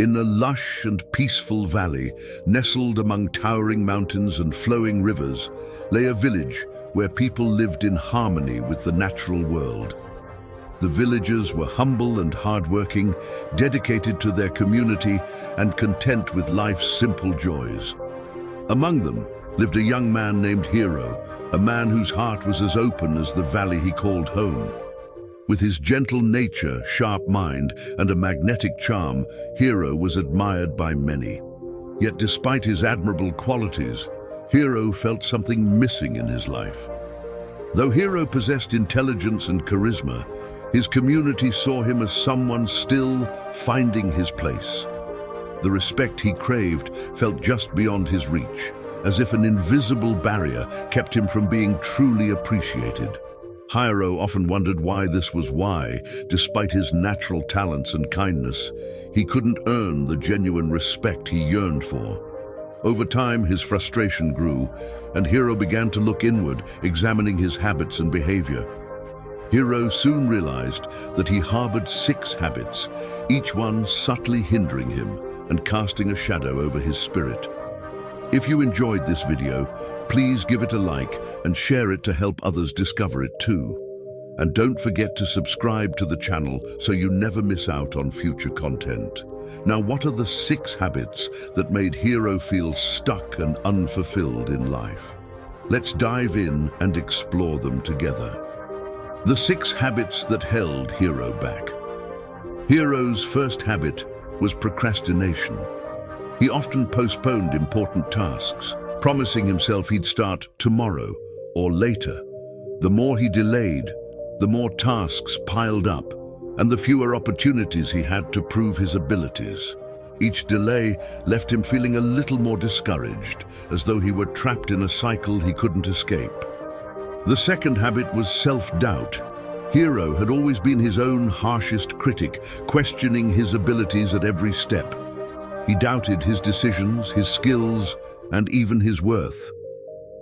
In a lush and peaceful valley, nestled among towering mountains and flowing rivers, lay a village where people lived in harmony with the natural world. The villagers were humble and hardworking, dedicated to their community and content with life's simple joys. Among them lived a young man named Hero, a man whose heart was as open as the valley he called home. With his gentle nature, sharp mind, and a magnetic charm, Hero was admired by many. Yet despite his admirable qualities, Hero felt something missing in his life. Though Hero possessed intelligence and charisma, his community saw him as someone still finding his place. The respect he craved felt just beyond his reach, as if an invisible barrier kept him from being truly appreciated. Hero often wondered why this was why, despite his natural talents and kindness, he couldn't earn the genuine respect he yearned for. Over time, his frustration grew, and Hero began to look inward, examining his habits and behavior. Hero soon realized that he harbored 6 habits, each one subtly hindering him and casting a shadow over his spirit. If you enjoyed this video, please give it a like and share it to help others discover it too. And don't forget to subscribe to the channel so you never miss out on future content. Now, what are the 6 habits that made Hero feel stuck and unfulfilled in life? Let's dive in and explore them together. The 6 habits that held Hero back. Hero's first habit was procrastination. He often postponed important tasks, promising himself he'd start tomorrow or later. The more he delayed, the more tasks piled up, and the fewer opportunities he had to prove his abilities. Each delay left him feeling a little more discouraged, as though he were trapped in a cycle he couldn't escape. The second habit was self-doubt. Hero had always been his own harshest critic, questioning his abilities at every step. He doubted his decisions, his skills, and even his worth.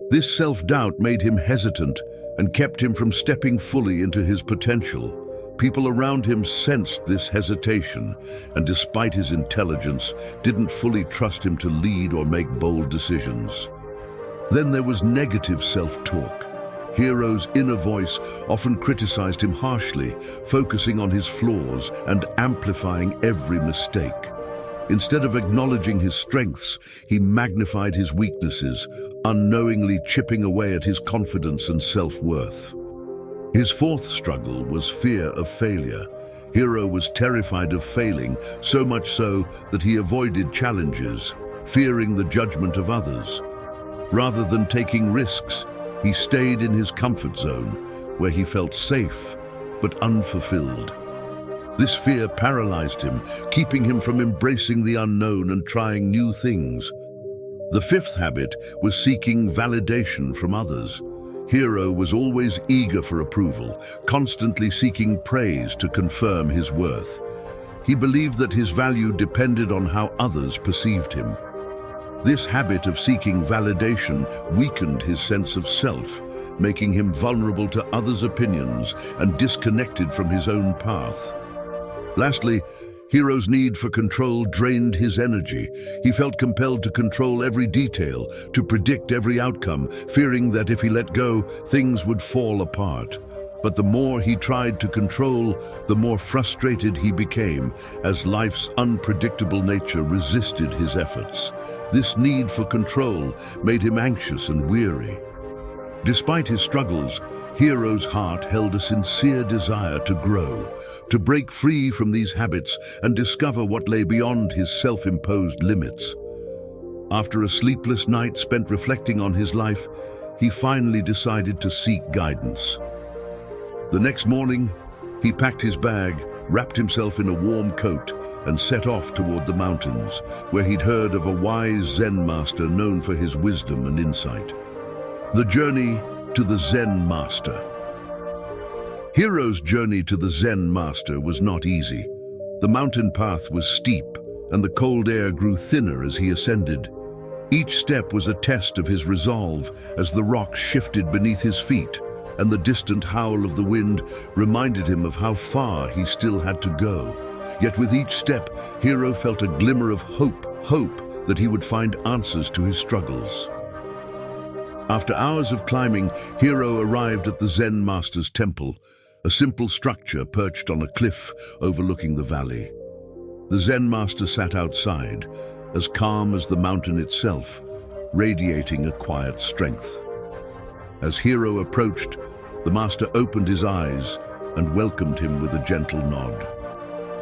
This self-doubt made him hesitant and kept him from stepping fully into his potential. People around him sensed this hesitation, and despite his intelligence, didn't fully trust him to lead or make bold decisions. Then there was negative self-talk. Hero's inner voice often criticized him harshly, focusing on his flaws and amplifying every mistake. Instead of acknowledging his strengths, he magnified his weaknesses, unknowingly chipping away at his confidence and self-worth. His fourth struggle was fear of failure. Hero was terrified of failing, so much so that he avoided challenges, fearing the judgment of others. Rather than taking risks, he stayed in his comfort zone, where he felt safe but unfulfilled. This fear paralyzed him, keeping him from embracing the unknown and trying new things. The fifth habit was seeking validation from others. Hero was always eager for approval, constantly seeking praise to confirm his worth. He believed that his value depended on how others perceived him. This habit of seeking validation weakened his sense of self, making him vulnerable to others' opinions and disconnected from his own path. Lastly, Hero's need for control drained his energy. He felt compelled to control every detail, to predict every outcome, fearing that if he let go, things would fall apart. But the more he tried to control, the more frustrated he became, as life's unpredictable nature resisted his efforts. This need for control made him anxious and weary. Despite his struggles, Hero's heart held a sincere desire to grow, to break free from these habits and discover what lay beyond his self-imposed limits. After a sleepless night spent reflecting on his life, he finally decided to seek guidance. The next morning, he packed his bag, wrapped himself in a warm coat, and set off toward the mountains, where he'd heard of a wise Zen master known for his wisdom and insight. The journey to the Zen master. Hero's journey to the Zen master was not easy. The mountain path was steep, and the cold air grew thinner as he ascended. Each step was a test of his resolve as the rocks shifted beneath his feet, and the distant howl of the wind reminded him of how far he still had to go. Yet with each step, Hero felt a glimmer of hope that he would find answers to his struggles. After hours of climbing, Hero arrived at the Zen master's temple, a simple structure perched on a cliff overlooking the valley. The Zen master sat outside, as calm as the mountain itself, radiating a quiet strength. As Hero approached, the master opened his eyes and welcomed him with a gentle nod.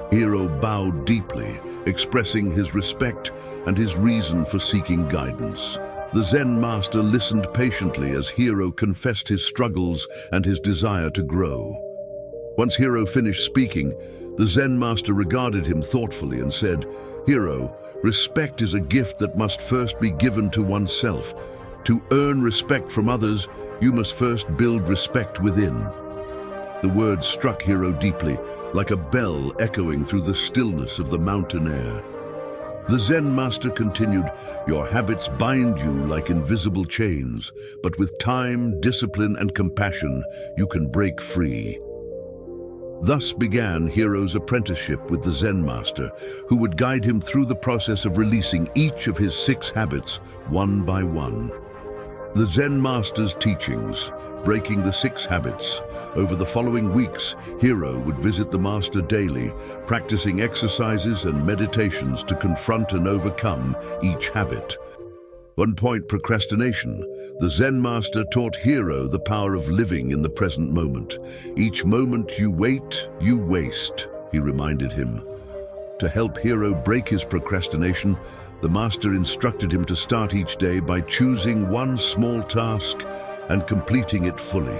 Hero bowed deeply, expressing his respect and his reason for seeking guidance. The Zen master listened patiently as Hero confessed his struggles and his desire to grow. Once Hero finished speaking, the Zen master regarded him thoughtfully and said, "Hero, respect is a gift that must first be given to oneself. To earn respect from others, you must first build respect within." The words struck Hero deeply, like a bell echoing through the stillness of the mountain air. The Zen master continued, "Your habits bind you like invisible chains, but with time, discipline, and compassion, you can break free." Thus began Hero's apprenticeship with the Zen master, who would guide him through the process of releasing each of his 6 habits, one by one. The Zen master's teachings, breaking the 6 habits. Over the following weeks, Hero would visit the master daily, practicing exercises and meditations to confront and overcome each habit. 1 point, procrastination. The Zen master taught Hero the power of living in the present moment. Each moment you wait, you waste, he reminded him. To help Hero break his procrastination, the master instructed him to start each day by choosing one small task and completing it fully.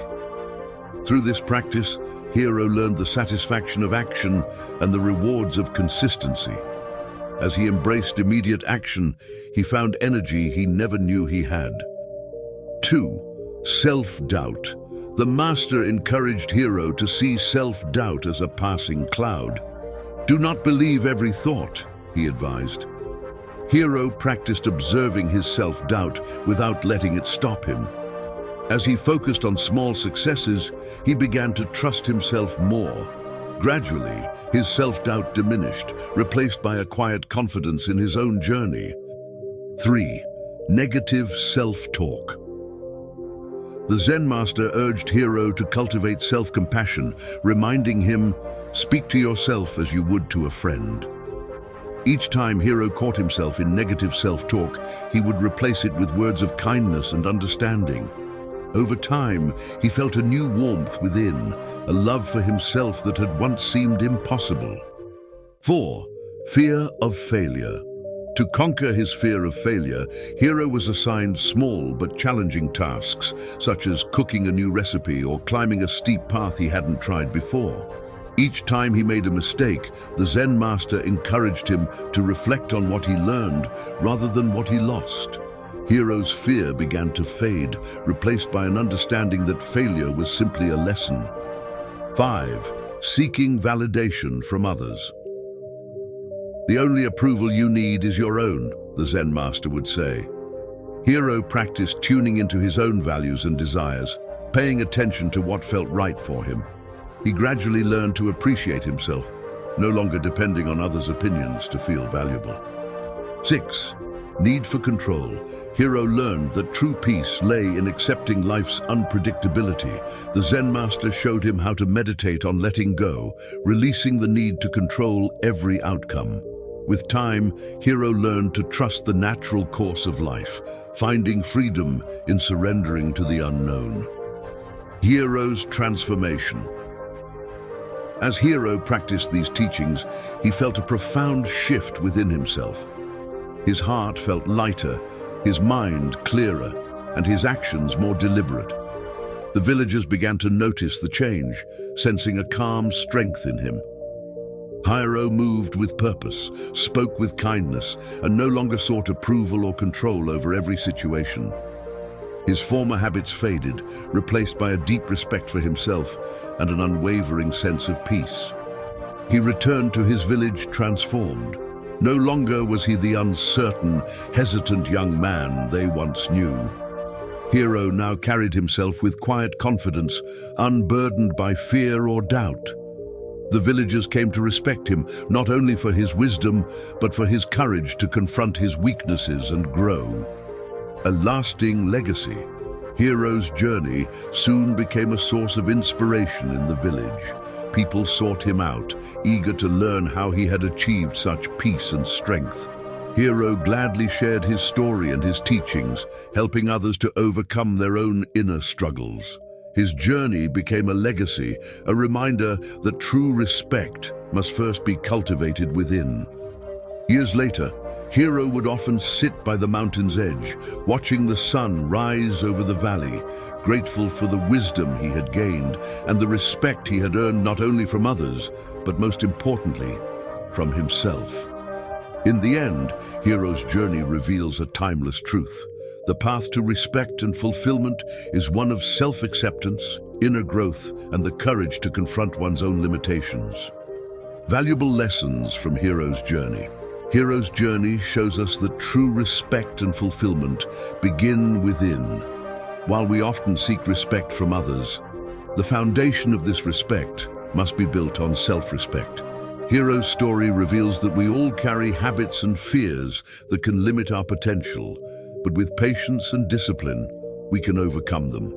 Through this practice, Hero learned the satisfaction of action and the rewards of consistency. As he embraced immediate action, he found energy he never knew he had. 2. Self-doubt. The master encouraged Hero to see self-doubt as a passing cloud. "Do not believe every thought," he advised. Hero practiced observing his self-doubt without letting it stop him. As he focused on small successes, he began to trust himself more. Gradually, his self-doubt diminished, replaced by a quiet confidence in his own journey. 3. Negative self-talk. The Zen master urged Hero to cultivate self-compassion, reminding him, "Speak to yourself as you would to a friend." Each time Hero caught himself in negative self-talk, he would replace it with words of kindness and understanding. Over time, he felt a new warmth within, a love for himself that had once seemed impossible. 4. Fear of failure. To conquer his fear of failure, Hero was assigned small but challenging tasks, such as cooking a new recipe or climbing a steep path he hadn't tried before. Each time he made a mistake, the Zen master encouraged him to reflect on what he learned rather than what he lost. Hero's fear began to fade, replaced by an understanding that failure was simply a lesson. 5. Seeking validation from others. The only approval you need is your own, the Zen master would say. Hero practiced tuning into his own values and desires, paying attention to what felt right for him. He gradually learned to appreciate himself, no longer depending on others' opinions to feel valuable. 6. Need for control. Hero learned that true peace lay in accepting life's unpredictability. The Zen master showed him how to meditate on letting go, releasing the need to control every outcome. With time, Hero learned to trust the natural course of life, finding freedom in surrendering to the unknown. Hero's transformation. As Hero practiced these teachings, he felt a profound shift within himself. His heart felt lighter, his mind clearer, and his actions more deliberate. The villagers began to notice the change, sensing a calm strength in him. Hero moved with purpose, spoke with kindness, and no longer sought approval or control over every situation. His former habits faded, replaced by a deep respect for himself and an unwavering sense of peace. He returned to his village transformed. No longer was he the uncertain, hesitant young man they once knew. Hero now carried himself with quiet confidence, unburdened by fear or doubt. The villagers came to respect him, not only for his wisdom, but for his courage to confront his weaknesses and grow. A lasting legacy. Hero's journey soon became a source of inspiration in the village. People sought him out, eager to learn how he had achieved such peace and strength. Hero gladly shared his story and his teachings, helping others to overcome their own inner struggles. His journey became a legacy, a reminder that true respect must first be cultivated within. Years later, Hero would often sit by the mountain's edge, watching the sun rise over the valley, grateful for the wisdom he had gained and the respect he had earned not only from others, but most importantly, from himself. In the end, Hero's journey reveals a timeless truth. The path to respect and fulfillment is one of self-acceptance, inner growth, and the courage to confront one's own limitations. Valuable lessons from Hero's journey. Hero's journey shows us that true respect and fulfillment begin within. While we often seek respect from others, the foundation of this respect must be built on self-respect. Hero's story reveals that we all carry habits and fears that can limit our potential, but with patience and discipline, we can overcome them.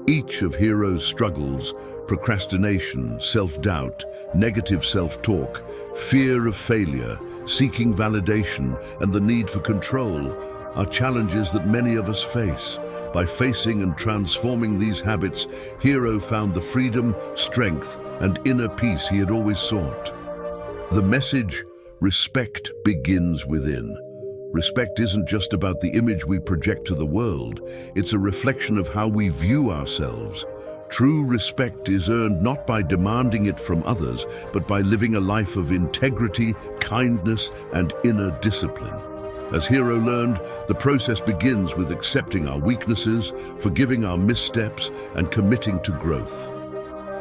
Each of Hero's struggles, procrastination, self-doubt, negative self-talk, fear of failure, seeking validation, and the need for control, are challenges that many of us face. By facing and transforming these habits, Hero found the freedom, strength, and inner peace he had always sought. The message, respect begins within. Respect isn't just about the image we project to the world, it's a reflection of how we view ourselves. True respect is earned not by demanding it from others, but by living a life of integrity, kindness, and inner discipline. As Hero learned, the process begins with accepting our weaknesses, forgiving our missteps, and committing to growth.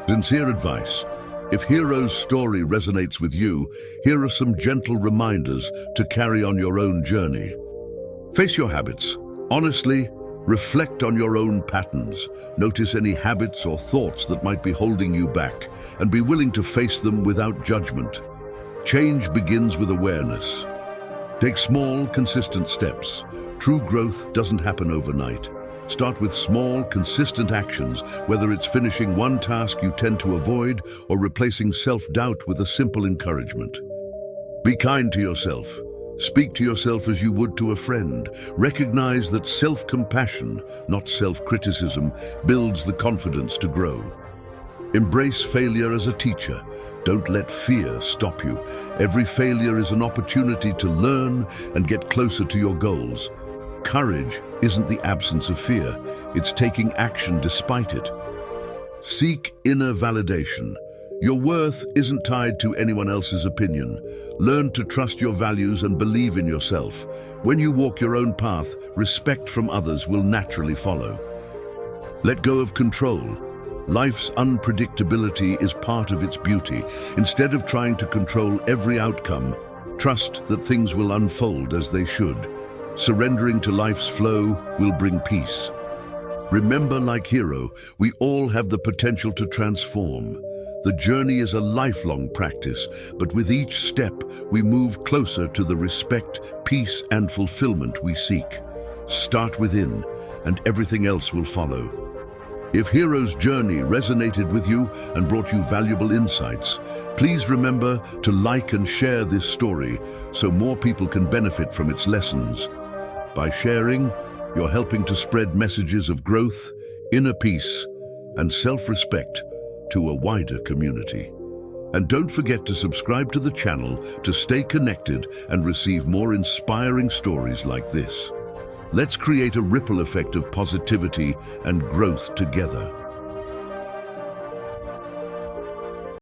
Sincere advice. If Hero's story resonates with you, here are some gentle reminders to carry on your own journey. Face your habits. Honestly, reflect on your own patterns. Notice any habits or thoughts that might be holding you back, and be willing to face them without judgment. Change begins with awareness. Take small, consistent steps. True growth doesn't happen overnight. Start with small, consistent actions, whether it's finishing one task you tend to avoid or replacing self-doubt with a simple encouragement. Be kind to yourself. Speak to yourself as you would to a friend. Recognize that self-compassion, not self-criticism, builds the confidence to grow. Embrace failure as a teacher. Don't let fear stop you. Every failure is an opportunity to learn and get closer to your goals. Courage isn't the absence of fear, it's taking action despite it. Seek inner validation. Your worth isn't tied to anyone else's opinion. Learn to trust your values and believe in yourself. When you walk your own path, respect from others will naturally follow. Let go of control. Life's unpredictability is part of its beauty. Instead of trying to control every outcome, trust that things will unfold as they should. Surrendering to life's flow will bring peace. Remember, like Hero, we all have the potential to transform. The journey is a lifelong practice, but with each step, we move closer to the respect, peace, and fulfillment we seek. Start within, and everything else will follow. If Hero's journey resonated with you and brought you valuable insights, please remember to like and share this story so more people can benefit from its lessons. By sharing, you're helping to spread messages of growth, inner peace, and self-respect to a wider community. And don't forget to subscribe to the channel to stay connected and receive more inspiring stories like this. Let's create a ripple effect of positivity and growth together.